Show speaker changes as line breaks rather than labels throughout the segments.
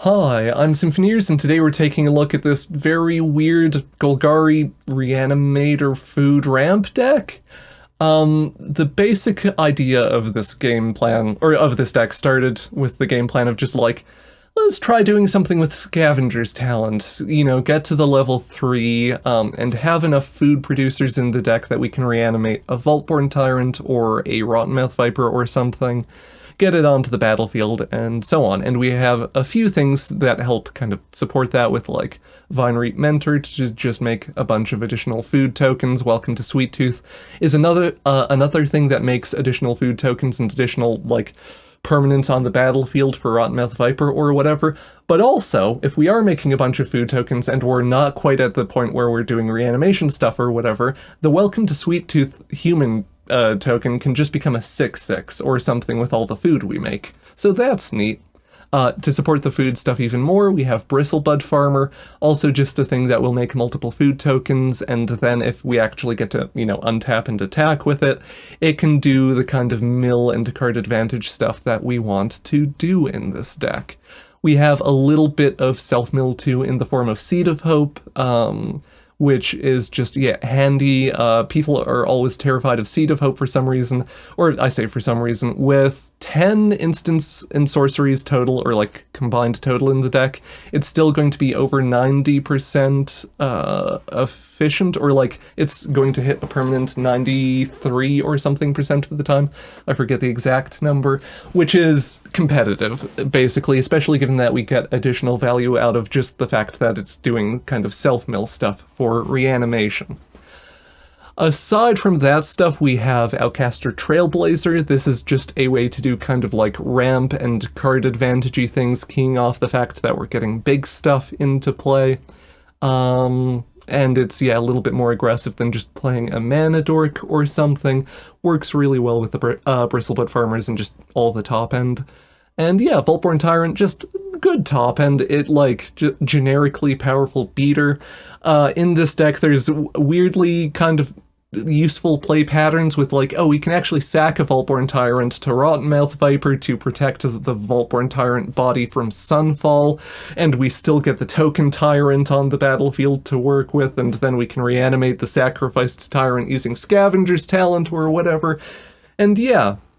Hi, I'm Symphoneers, and today we're taking a look at this very weird Golgari Reanimator food ramp deck. The basic idea of this game plan, or of this deck, started with the game plan of just like, let's try doing something with Scavenger's talent, get to the level 3, and have enough food producers in the deck that we can reanimate a Vaultborn Tyrant or a Rottenmouth Viper or something, get it onto the battlefield, and so on. And we have a few things that help kind of support that with, like, Vinereap Mentor to just make a bunch of additional food tokens. Welcome to Sweet Tooth is another thing that makes additional food tokens and additional, like, permanence on the battlefield for Rottenmouth Viper or whatever. But also, if we are making a bunch of food tokens and we're not quite at the point where we're doing reanimation stuff or whatever, the Welcome to Sweet Tooth human token can just become a 6/6 or something with all the food we make. So that's neat. To support the food stuff even more, we have Bristlebud Farmer, also just a thing that will make multiple food tokens, and then if we actually get to, untap and attack with it, it can do the kind of mill and card advantage stuff that we want to do in this deck. We have a little bit of self-mill too in the form of Seed of Hope, which is just, handy. People are always terrified of Seed of Hope for some reason, or I say for some reason. With 10 instants and sorceries total, or like combined total in the deck, it's still going to be over 90% efficient, or like it's going to hit a permanent 93 or something percent of the time. I forget the exact number, which is competitive, basically, especially given that we get additional value out of just the fact that it's doing kind of self-mill stuff for reanimation. Aside from that stuff, we have Outcaster Trailblazer. This is just a way to do kind of like ramp and card advantage-y things, keying off the fact that we're getting big stuff into play. And it's, a little bit more aggressive than just playing a Mana Dork or something. Works really well with the Bristlebud Farmers and just all the top end. And Vaultborn Tyrant, just good top end. It, like, generically powerful beater. In this deck, there's weirdly kind of useful play patterns with, like, we can actually sack a Vaultborn Tyrant to Rottenmouth Viper to protect the Vaultborn Tyrant body from Sunfall, and we still get the token Tyrant on the battlefield to work with, and then we can reanimate the sacrificed Tyrant using Scavenger's talent or whatever. And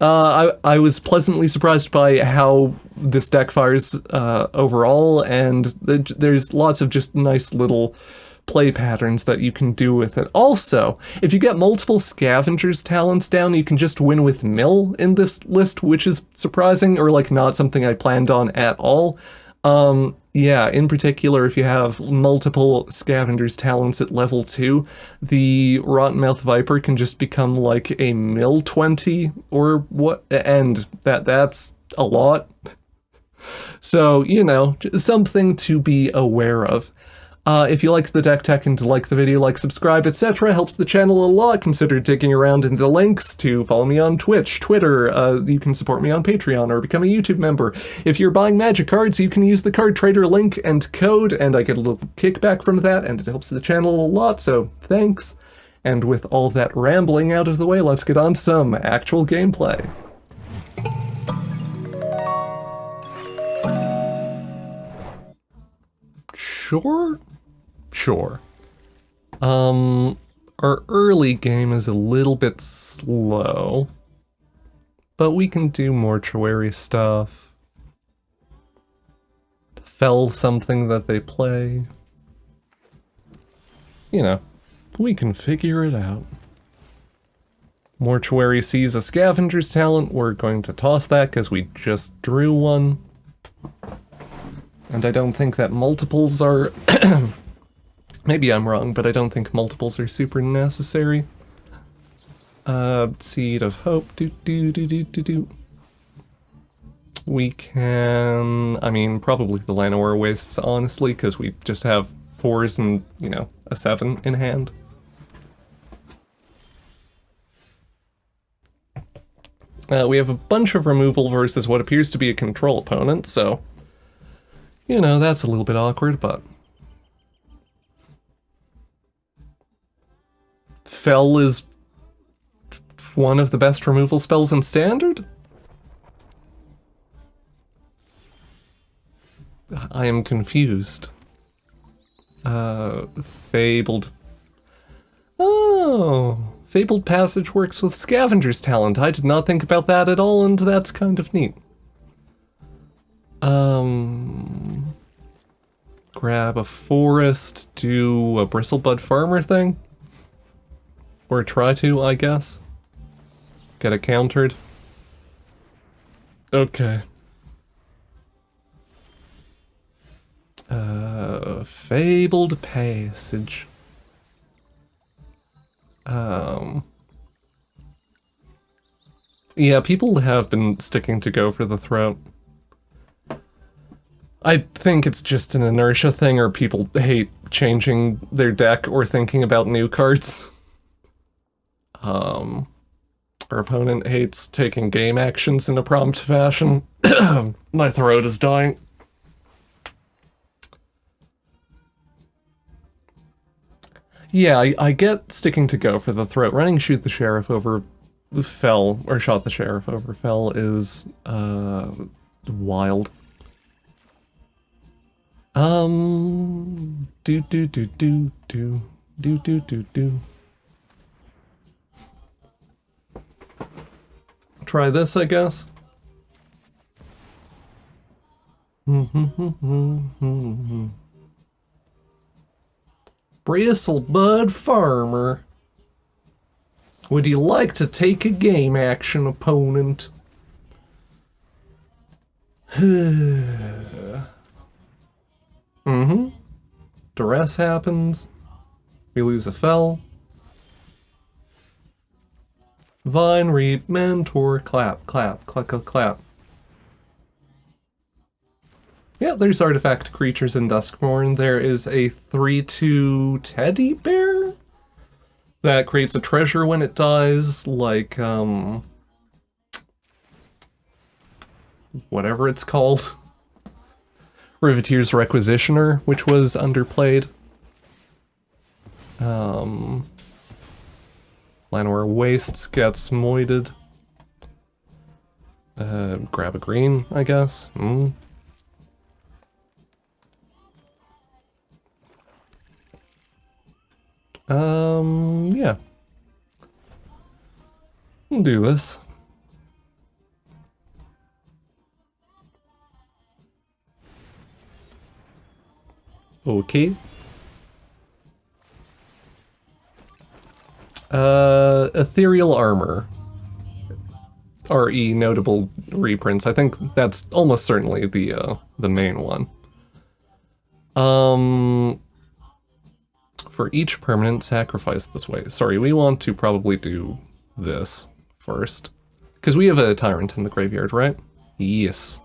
I was pleasantly surprised by how this deck fires overall, and there's lots of just nice little play patterns that you can do with it. Also, if you get multiple Scavenger's talents down, you can just win with Mill in this list, which is surprising, or like not something I planned on at all. In particular, if you have multiple Scavenger's talents at level 2, the Rottenmouth Viper can just become like a Mill 20 or what, and that's a lot. So, something to be aware of. If you like the deck tech and like the video, like, subscribe, etc. Helps the channel a lot. Consider digging around in the links to follow me on Twitch, Twitter. You can support me on Patreon or become a YouTube member. If you're buying Magic cards, you can use the card trader link and code, and I get a little kickback from that, and it helps the channel a lot, so thanks. And with all that rambling out of the way, let's get on to some actual gameplay. Sure. Our early game is a little bit slow, but we can do mortuary stuff. Fell something that they play. We can figure it out. Mortuary sees a Scavenger's talent. We're going to toss that because we just drew one. And I don't think that multiples are... Maybe I'm wrong, but I don't think multiples are super necessary. Seed of Hope. We can... probably the Llanowar Wastes, honestly, because we just have 4s and, a 7 in hand. We have a bunch of removal versus what appears to be a control opponent, so... that's a little bit awkward, but... Fell is one of the best removal spells in Standard? I am confused. Fabled. Oh, Fabled Passage works with Scavenger's talent. I did not think about that at all, and that's kind of neat. Grab a forest, do a bristlebud farmer thing. Or try to, I guess. Get it countered. Okay. Fabled Passage. Yeah, people have been sticking to go for the throat. I think it's just an inertia thing, or people hate changing their deck or thinking about new cards. Our opponent hates taking game actions in a prompt fashion. My throat is dying. Yeah, I get sticking to go for the throat. Running shoot the sheriff over fell, or shot the sheriff over fell is, wild. Do. Try this, I guess. Bristlebud Farmer. Would you like to take a game action, opponent? Duress happens. We lose a fell. Vine, Reap, Mentor, clap, clap, clap, clap, clap. Yeah, there's artifact creatures in Duskmourn. There is a 3/2 teddy bear that creates a treasure when it dies, like, whatever it's called. Riveteer's Requisitioner, which was underplayed. Llanowar Wastes gets moided. Grab a green, I guess. Yeah. We'll do this. Okay. Ethereal Armor. RE notable reprints. I think that's almost certainly the main one. For each permanent sacrifice this way. Sorry, we want to probably do this first. Because we have a Tyrant in the graveyard, right? Yes.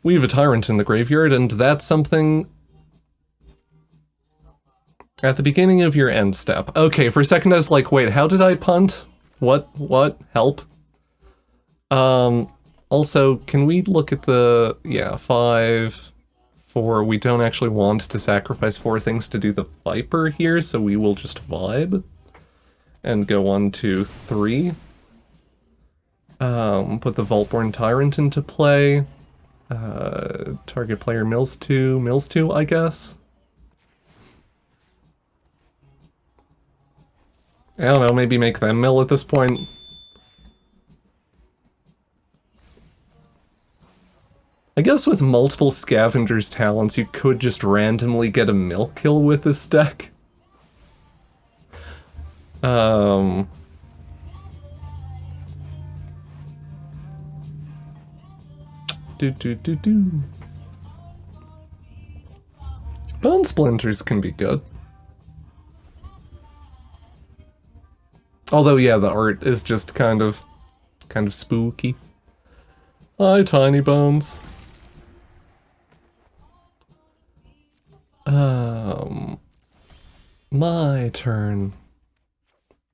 We have a Tyrant in the graveyard, and that's something... At the beginning of your end step. Okay, for a second I was like, wait, how did I punt? What? Help? Also, can we look at the... Yeah, 5... 4. We don't actually want to sacrifice 4 things to do the Viper here, so we will just vibe. And go 1, 2, 3. Put the Vaultborn Tyrant into play. Target player mills 2, I guess. I don't know, maybe make them mill at this point. I guess with multiple Scavenger's talents, you could just randomly get a mill kill with this deck. Bone Splinters can be good. Although, yeah, the art is just kind of spooky. Hi, Tiny Bones. My turn.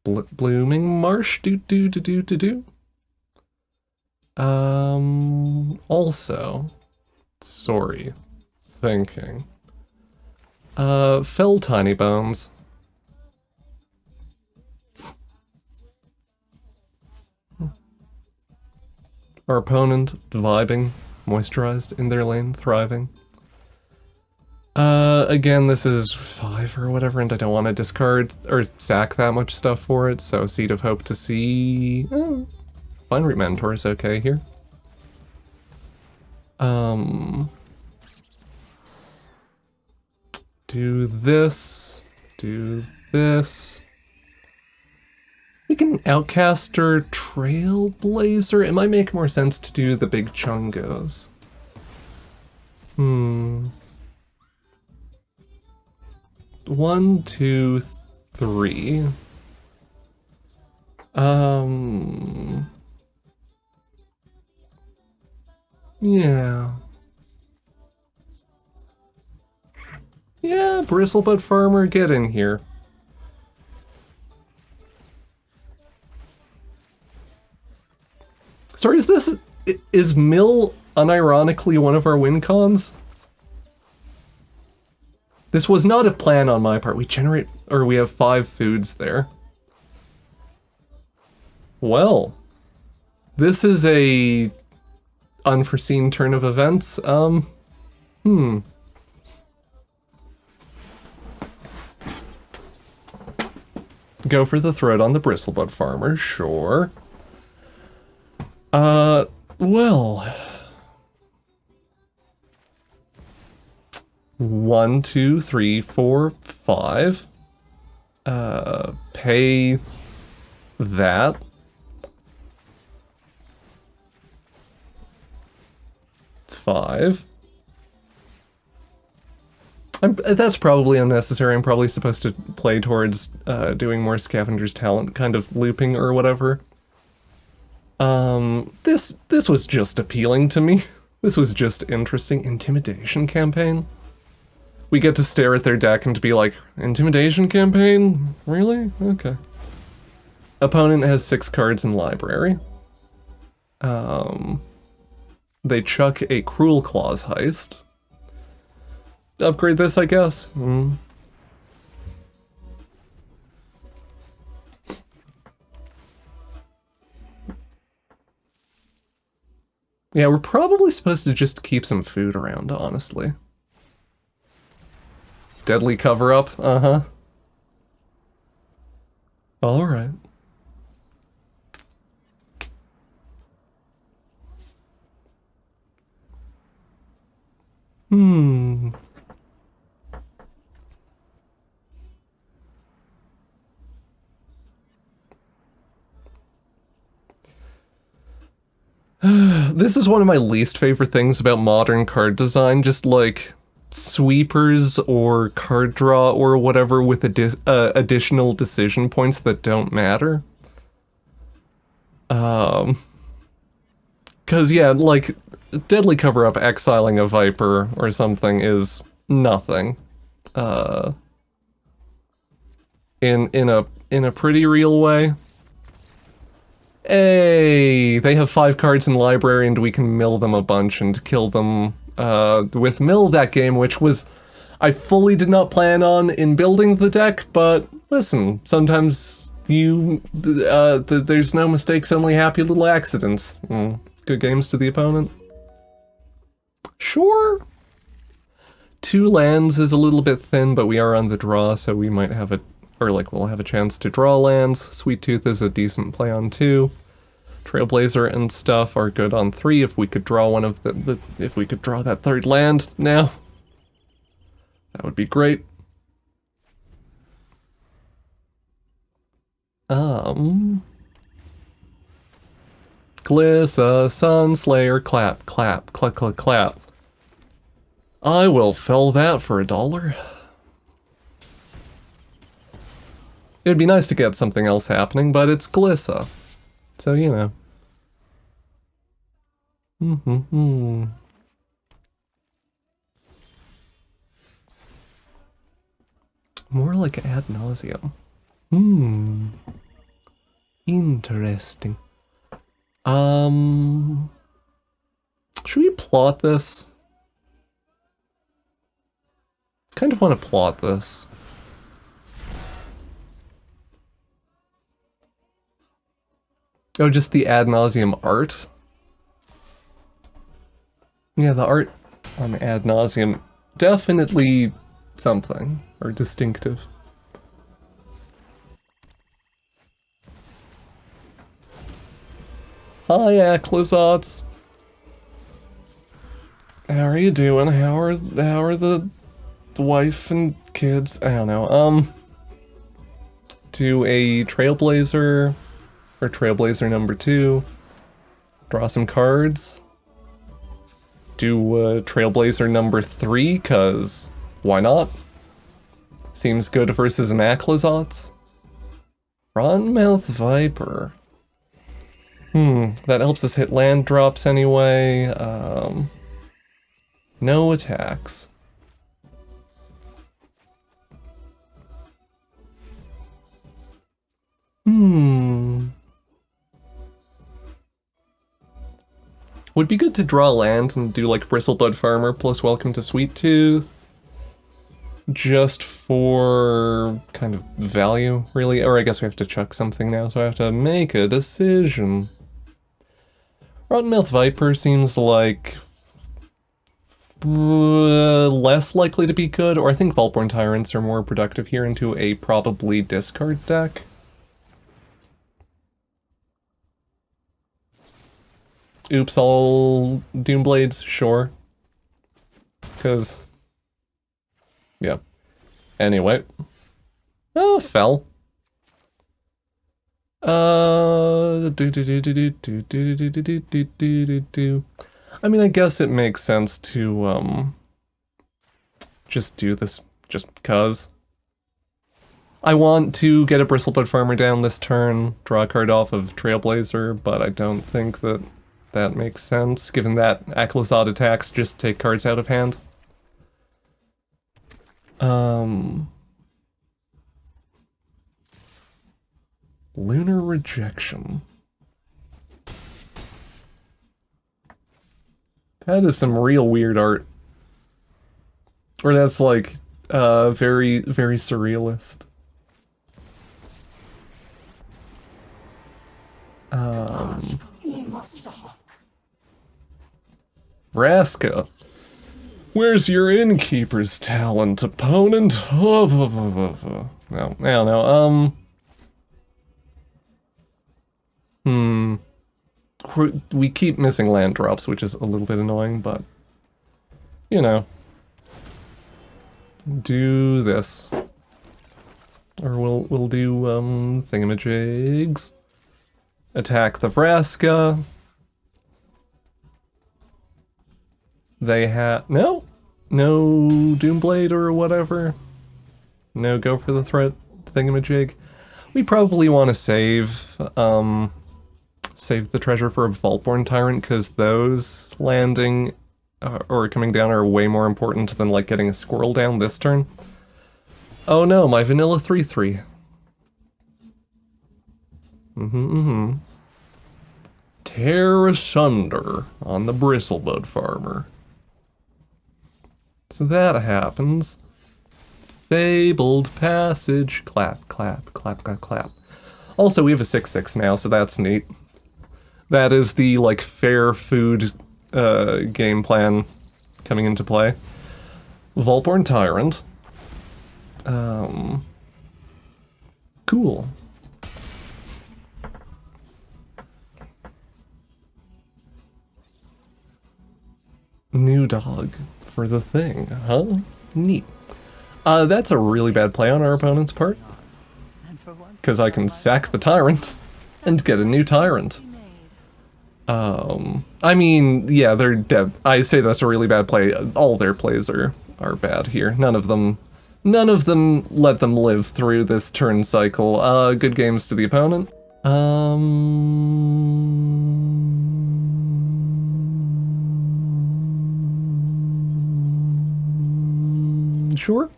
Blooming Marsh, also, sorry, thinking. Fell Tiny Bones. Our opponent vibing, moisturized in their lane, thriving. Again, this is 5 or whatever, and I don't want to discard or sack that much stuff for it, so Seed of Hope to see... Oh, Fine Root Mentor is okay here. Do this. Do this. We can Outcast or Trailblazer. It might make more sense to do the big Chungos. 1, 2, 3. Yeah. Yeah, Bristlebutt Farmer, get in here. Sorry, is Mill unironically one of our win cons? This was not a plan on my part. We have 5 foods there. Well, this is a unforeseen turn of events. Go for the threat on the Bristlebutt Farmer, sure. Well. 1, 2, 3, 4, 5. Pay that. Five. That's probably unnecessary. I'm probably supposed to play towards doing more Scavenger's Talent kind of looping or whatever. This was just appealing to me. This was just interesting. Intimidation campaign? We get to stare at their deck and to be like, intimidation campaign? Really? Okay. Opponent has 6 cards in library. They chuck a Cruel Claws Heist. Upgrade this, I guess. Yeah, we're probably supposed to just keep some food around, honestly. Deadly Cover-Up, Alright. This is one of my least favorite things about modern card design, just like sweepers or card draw or whatever with additional decision points that don't matter. Cause yeah, like Deadly Cover-Up exiling a Viper or something is nothing. In a pretty real way. Hey, they have 5 cards in library and we can mill them a bunch and kill them with mill that game, which was I fully did not plan on in building the deck, but listen, sometimes there's no mistakes, only happy little accidents. Good games to the opponent. Sure. 2 lands is a little bit thin, but we are on the draw, so we might have we'll have a chance to draw lands. Sweet Tooth is a decent play on 2. Trailblazer and stuff are good on 3 if we could draw one of if we could draw that 3rd land now. That would be great. Glissa, Sunslayer, clap, clap, clap, clap, clap. I will fell that for $1. It'd be nice to get something else happening, but it's Glissa. So, you know. More like ad nauseum. Interesting. Should we plot this? Kind of want to plot this. Oh, just the ad nauseum art? Yeah, the art on ad nauseum definitely something, or distinctive. Hi, Aclizots. How are you doing? How are the wife and kids? I don't know. Do a Trailblazer, or Trailblazer number 2. Draw some cards. Do Trailblazer number 3, cause why not? Seems good versus an Aclizots. Rottenmouth Viper. That helps us hit land drops anyway. No attacks. Would be good to draw land and do like Bristlebud Farmer plus Welcome to Sweet Tooth. Just for kind of value, really. Or I guess we have to chuck something now, so I have to make a decision. Rottenmouth Viper seems like less likely to be good, or I think Vaultborn Tyrants are more productive here into a probably discard deck. Oops, all Doomblades, sure. Because, yeah. Anyway. Oh, fell. I mean, I guess it makes sense to, just do this just because. I want to get a Bristlebud Farmer down this turn, draw a card off of Trailblazer, but I don't think that that makes sense, given that Aclazot attacks just take cards out of hand. Lunar Rejection. That is some real weird art. Or that's like, very, very surrealist. Vraska. Where's your Innkeeper's talent, opponent? No, I don't know, we keep missing land drops, which is a little bit annoying, but, you know. Do this. Or we'll do, thingamajigs. Attack the Vraska. They have... No Doomblade or whatever. No go for the threat thingamajig. We probably want to save the treasure for a Vaultborn Tyrant, because those landing or coming down are way more important than like getting a squirrel down this turn. Oh no, my vanilla 3/3. Tear asunder on the Bristlebud Farmer. So that happens. Fabled Passage. Clap, clap, clap, clap, clap. Also, we have a 6/6 now, so that's neat. That is the, like, fair food game plan coming into play. Vaultborn Tyrant. Cool. New dog for the thing, huh? Neat. That's a really bad play on our opponent's part. Because I can sack the Tyrant and get a new Tyrant. I mean, yeah, they're dead. I say that's a really bad play. All their plays are bad here. None of them let them live through this turn cycle. Good games to the opponent. Sure.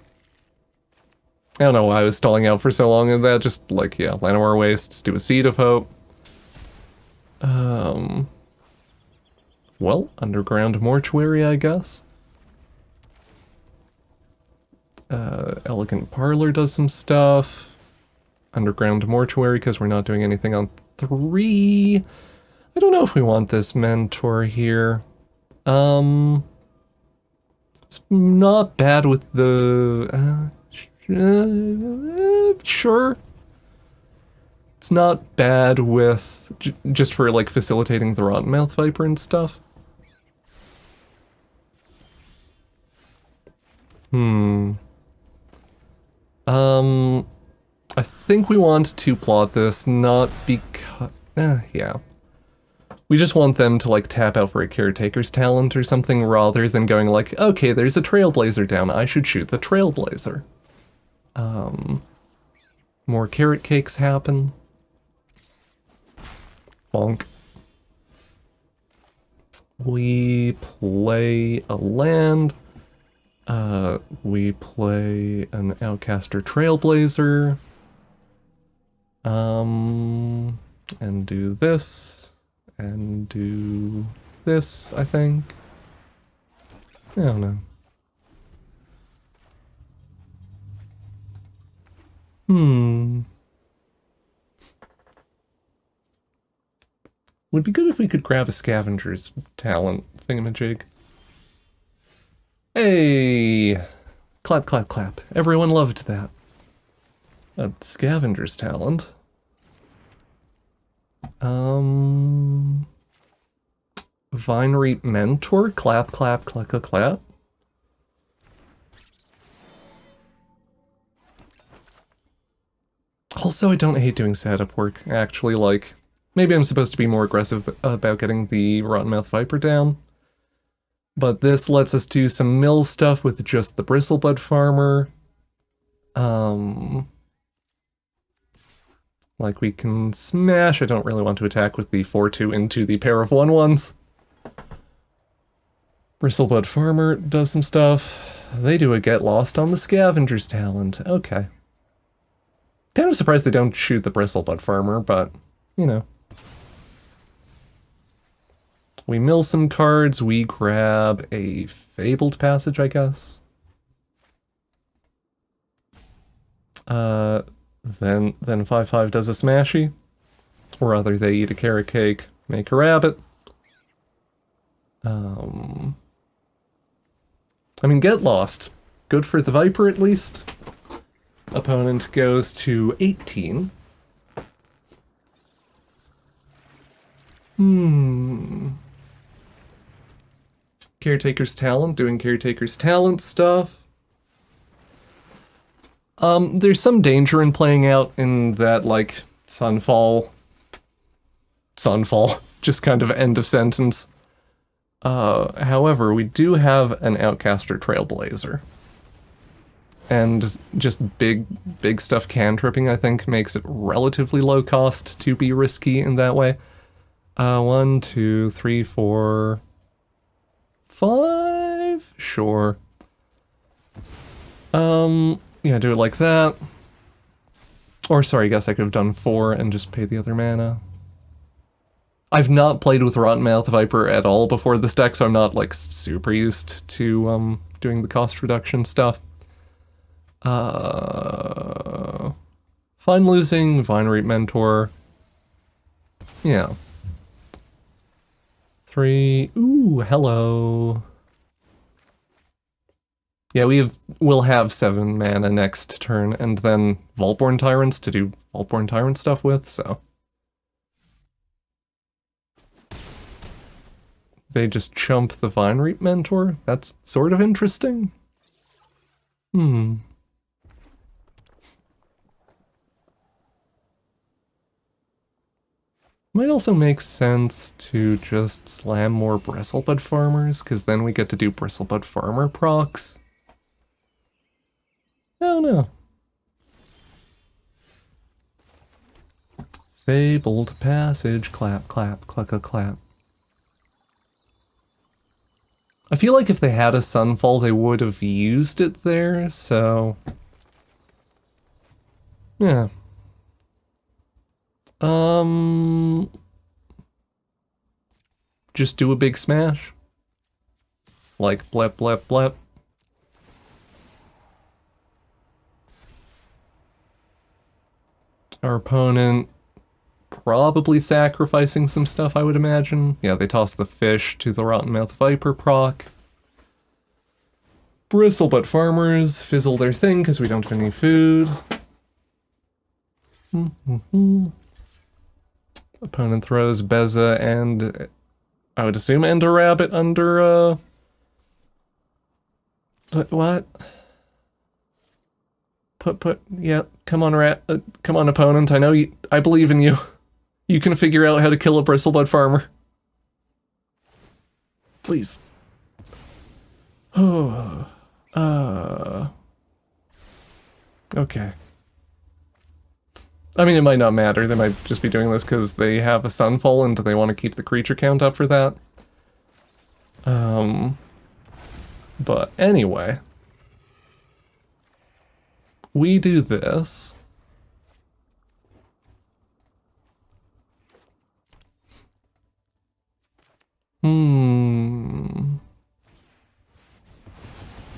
I don't know why I was stalling out for so long in that. Just like, yeah, Llanowar Wastes, do a Seed of Hope. Well, Underground Mortuary, I guess. Elegant Parlor does some stuff. Underground Mortuary, because we're not doing anything on 3. I don't know if we want this Mentor here. Let's It's not bad with the... sure. It's not bad with... just for, like, facilitating the Rottenmouth Viper and stuff. I think we want to plot this, not because... yeah. We just want them to, like, tap out for a Caretaker's talent or something, rather than going like, okay, there's a Trailblazer down, I should shoot the Trailblazer. More carrot cakes happen. Bonk. We play a land. We play an Outcaster Trailblazer. And do this. And do this, I think. I don't know. Would be good if we could grab a Scavenger's talent thingamajig. Hey! Clap, clap, clap. Everyone loved that. A Scavenger's talent. Vinery Mentor? Clap, clap, clap, clap, clap. Also, I don't hate doing setup work, actually, like... Maybe I'm supposed to be more aggressive about getting the Rottenmouth Viper down. But this lets us do some mill stuff with just the Bristlebud Farmer. Like we can smash. I don't really want to attack with the 4-2 into the pair of 1-1s. Bristlebud Farmer does some stuff. They do a get lost on the Scavenger's talent. Okay. Kind of surprised they don't shoot the Bristlebud Farmer, but, you know. We mill some cards, we grab a Fabled Passage, I guess. Then 5-5 does a smashy. Or rather, they eat a carrot cake, make a rabbit. I mean, get lost. Good for the Viper, at least. Opponent goes to 18. Caretaker's talent, doing Caretaker's talent stuff. There's some danger in playing out in that, like, Sunfall, just kind of end of sentence. However, we do have an Outcaster Trailblazer. And just big stuff cantripping, I think, makes it relatively low cost to be risky in that way. 1, 2, 3, 4, 5? Sure. Yeah, do it like that. Or, sorry, I guess I could have done 4 and just pay the other mana. I've not played with Rottenmouth Viper at all before this deck, so I'm not, like, super used to, doing the cost reduction stuff. Fine losing, Vinery Mentor. Yeah. 3. Ooh, hello. Yeah, we'll have 7 mana next turn, and then Vaultborn Tyrants to do Vaultborn Tyrant stuff with, so. They just chump the Vinery Mentor? That's sort of interesting. Might also make sense to just slam more Bristlebud Farmers, because then we get to do Bristlebud Farmer procs. I don't know. Fabled Passage, clap, clap, clap, clap, clap. I feel like if they had a Sunfall, they would have used it there, so... yeah. Just do a big smash. Like, blep, blep, blep. Our opponent probably sacrificing some stuff, I would imagine. Yeah, they toss the fish to the Rottenmouth Viper proc. Bristlebutt farmers fizzle their thing because we don't have any food. Opponent throws Beza and I would assume Ender Rabbit under what? Yeah, come on come on opponent, I know I believe in you. You can figure out how to kill a Bristlebutt farmer. Please. Oh. Okay. I mean, it might not matter. They might just be doing this because they have a Sunfall and they want to keep the creature count up for that. But anyway. We do this.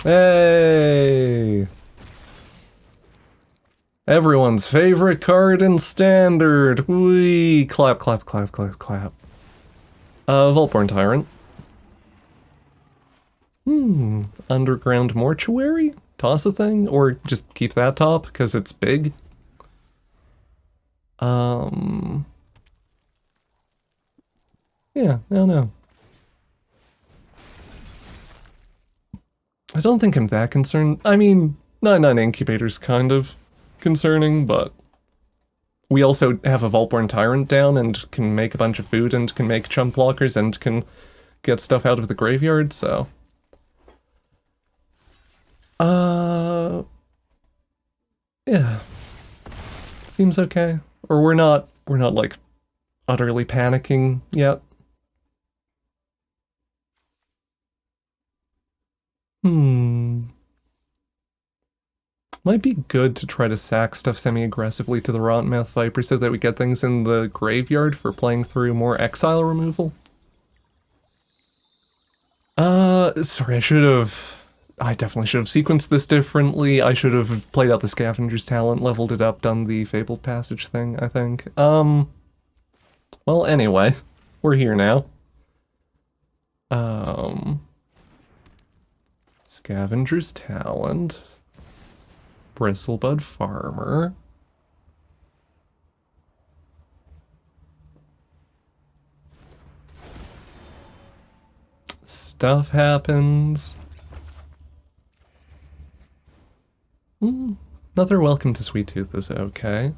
Hey! Everyone's favorite card in Standard! Whee! Clap, clap, clap, clap, clap. Vaultborn Tyrant. Underground Mortuary? Toss a thing? Or just keep that top, because it's big? Yeah, no. I don't think I'm that concerned. I mean, 9/9 Incubator's kind of concerning, but we also have a Vaultborn Tyrant down and can make a bunch of food and can make chump blockers and can get stuff out of the graveyard, so... yeah. Seems okay. Or we're not like utterly panicking yet. Might be good to try to sack stuff semi-aggressively to the Rottenmouth Viper so that we get things in the graveyard for playing through more exile removal. Sorry, I definitely should have sequenced this differently. I should have played out the Scavenger's talent, leveled it up, done the Fabled Passage thing, I think. Well, anyway, we're here now. Scavenger's talent. Bristlebud Farmer. Stuff happens. Another Welcome to Sweet Tooth is okay.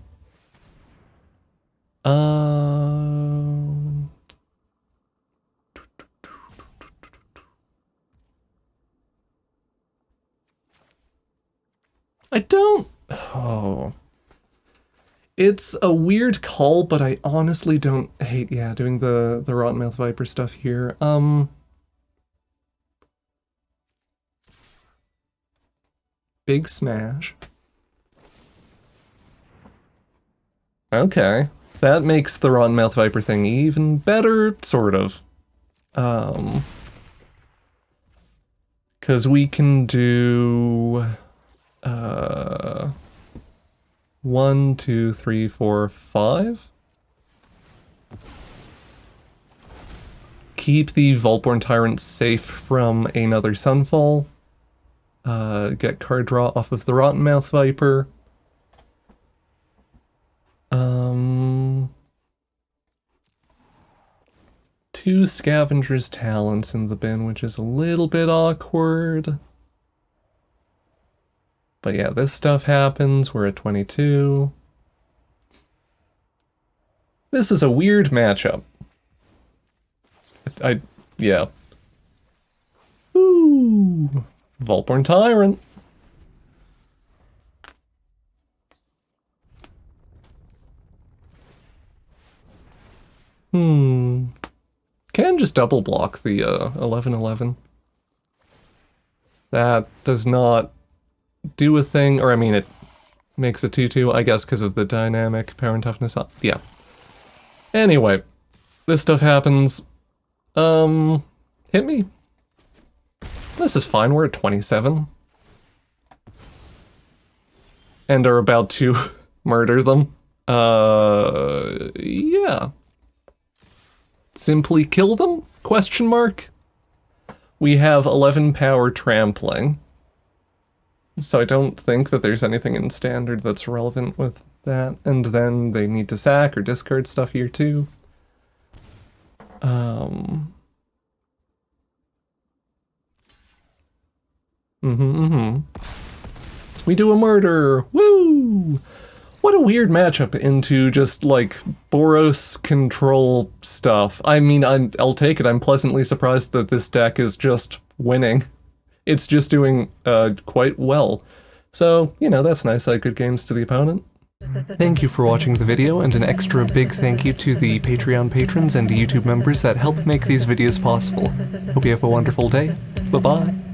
I don't... oh. It's a weird call, but I honestly don't hate, yeah, doing the Rottenmouth Viper stuff here. Big Smash. Okay. That makes the Rottenmouth Viper thing even better, sort of. Because we can do... 1, 2, 3, 4, 5. Keep the Vaultborn Tyrant safe from another Sunfall. Get card draw off of the Rottenmouth Viper. Two Scavenger's Talents in the bin, which is a little bit awkward. But yeah, this stuff happens. We're at 22. This is a weird matchup. Yeah. Ooh. Vaultborn Tyrant. Can just double block the 11/11. That does not do a thing, or I mean it makes a 2/2, I guess because of the dynamic power and toughness. Yeah. Anyway, this stuff happens. Hit me. This is fine, we're at 27. And are about to murder them. Yeah. Simply kill them? Question mark? We have 11 power trampling. So I don't think that there's anything in standard that's relevant with that. And then they need to sack or discard stuff here too. We do a murder! Woo! What a weird matchup into just, like, Boros control stuff. I mean, I'll take it. I'm pleasantly surprised that this deck is just winning. It's just doing quite well. So, you know, that's nice. Good games to the opponent. Thank you for watching the video, and an extra big thank you to the Patreon patrons and YouTube members that help make these videos possible. Hope you have a wonderful day. Bye-bye.